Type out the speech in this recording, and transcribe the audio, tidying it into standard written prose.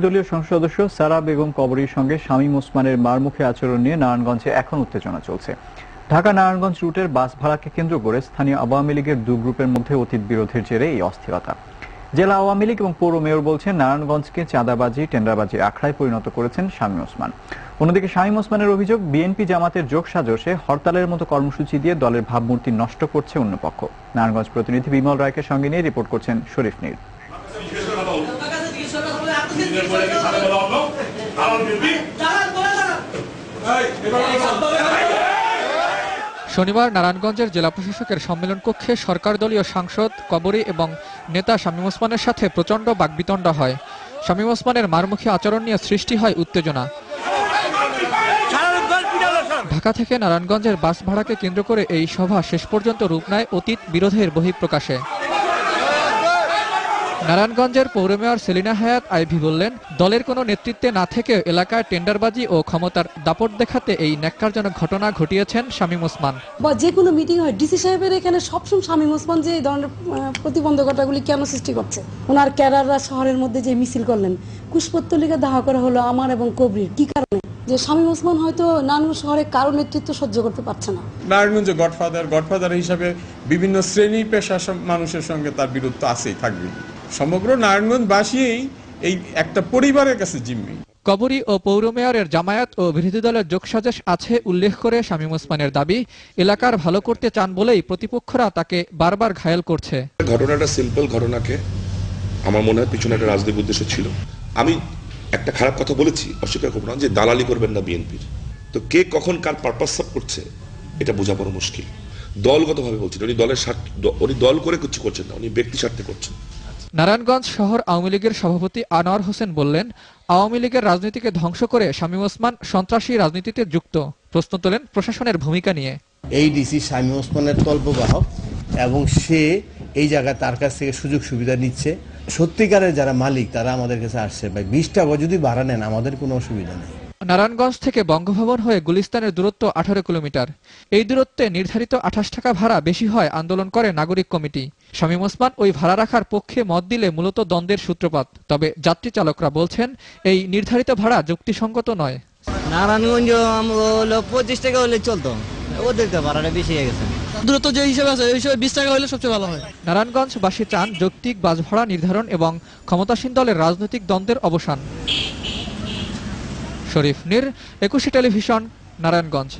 দলীয় সংসদ সদস্য সারা বেগম কবরীর সঙ্গে শামীম ওসমানের মারমুখী আচরণ নিয়ে নারায়ণগঞ্জে এখন উত্তেজনা চলছে। ঢাকা নারায়ণগঞ্জ রুটের বাস ভাড়াকে কেন্দ্র করে স্থানীয় আওয়ামী লীগের দু গ্রুপের মধ্যে অতীত বিরোধের জেরে এই অস্থিরতা। জেলা আওয়ামী লীগ এবং পৌর মেয়র বলছেন, নারায়ণগঞ্জকে চাঁদাবাজি টেন্ডারবাজির আখড়ায় পরিণত করেছেন শামীম ওসমান। অন্যদিকে শামীম ওসমানের অভিযোগ, বিএনপি জামাতের যোগসাজশে হরতালের মতো কর্মসূচি দিয়ে দলের ভাবমূর্তি নষ্ট করছে অন্য পক্ষ। নারায়ণগঞ্জ প্রতিনিধি বিমল রায়কে সঙ্গে নিয়ে রিপোর্ট করছেন শরীফ নীর। শনিবার নারায়ণগঞ্জের জেলা প্রশাসকের সম্মেলন কক্ষে সরকার দলীয় সাংসদ কবরী এবং নেতা শামীম ওসমানের সাথে প্রচণ্ড বাকবিতণ্ডা হয়। শামীম ওসমানের মারমুখী আচরণ নিয়ে সৃষ্টি হয় উত্তেজনা। ঢাকা থেকে নারায়ণগঞ্জের বাস ভাড়াকে কেন্দ্র করে এই সভা শেষ পর্যন্ত রূপ নেয় অতীত বিরোধের বহিঃপ্রকাশে। নারায়ণগঞ্জের পৌর মেয়র সেলিনা হায়াত আইভি বললেন, দলের কোনো নেতৃত্বে না থেকেও এলাকায় টেন্ডারবাজি ও ক্ষমতার দাপট দেখাতে এই ন্যাক্কারজনক ঘটনা ঘটিয়েছেন শামীম ওসমান। বা যে কোনো মিটিং হয় ডিসি সাহেবের এখানে সবসময় শামীম ওসমান যে এই ধরনের প্রতিবন্ধকতাগুলি কেন সৃষ্টি করছে। ওনার ক্যাডাররা শহরের মধ্যে যে মিছিল করলেন, কুশপুত্তলিকা দাহ করা হলো আমার এবং কবরীর, কি কারণে? যে শামীম ওসমান হয়তো নারায়ণগঞ্জ শহরে কারো নেতৃত্ব সহ্য করতে পারছে না। নারায়ণগঞ্জে গডফাদার হিসাবে বিভিন্ন শ্রেণী পেশার মানুষের সঙ্গে তার বিরোধ আছেই, থাকবে। সমগ্র নারায়ণগঞ্জবাসী এই একটা পরিবারের কাছে জিম্মি। কবরী ও পৌর মেয়রের জামায়াত ও বিরোধী দলের যোগসাজশ আছে উল্লেখ করে শামীম ওসমানের দাবি, এলাকার ভালো করতে চান বলেই প্রতিপক্ষরা তাকে বারবার ঘায়েল করছে। ঘটনাটা সিম্পল ঘটনাকে আমার মনে হয় পিছনে একটা রাজনৈতিক উদ্দেশ্য ছিল। আমি একটা খারাপ কথা বলেছি, অস্বীকার করব না, যে দালালি করবেন না বিএনপির। তো কে কখন কার পারপাস সার্ভ করছে এটা বোঝা বড় মুশকিল। দলগতভাবে বলছেন, উনি দলের স্বার্থ, উনি দল করে কিছু করছেন না, উনি ব্যক্তি স্বার্থে করছেন। নারায়ণগঞ্জ শহর আওয়ামী লীগের সভাপতি আনোয়ার হোসেন বললেন, আওয়ামী লীগের রাজনীতিকে ধ্বংস করে শামীম ওসমান সন্ত্রাসী রাজনীতিতে যুক্ত। প্রশ্ন তোলেন প্রশাসনের ভূমিকা নিয়ে। এই ডিসি শামীম ওসমানের তল্পবাহক এবং সে এই জায়গায় তার কাছ থেকে সুযোগ সুবিধা নিচ্ছে। সত্যিকারের যারা মালিক তারা আমাদের কাছে আসছে, ভাই 20 টাকা যদি ভাড়া নেন আমাদের কোনো অসুবিধা নেই। নারায়ণগঞ্জ থেকে বঙ্গভবন হয়ে গুলিস্তানের দূরত্ব 18 কিলোমিটার। এই দূরত্বে নির্ধারিত 28 টাকা ভাড়া বেশি হয় আন্দোলন করে নাগরিক কমিটি। শামীম ওসমান ওই ভাড়া রাখার পক্ষে মত দিলে মূলত দ্বন্দ্বের সূত্রপাত। তবে যাত্রী চালকরা বলছেন, এই নির্ধারিত ভাড়া যুক্তিসঙ্গত নয়। নারায়ণগঞ্জ 25 টাকা হলে চলতো, ওদের তো ভাড়াটা বেশি হয়ে গেছে। দূরত্ব যে হিসেবে আছে ওই হিসেবে 20 টাকা হলে সবচেয়ে ভালো হয়। নারায়ণগঞ্জবাসী চান যৌক্তিক বাস ভাড়া নির্ধারণ এবং ক্ষমতাসীন দলের রাজনৈতিক দ্বন্দ্বের অবসান। শরীফ নীর, 21 টেলিভিশন, নারায়ণগঞ্জ।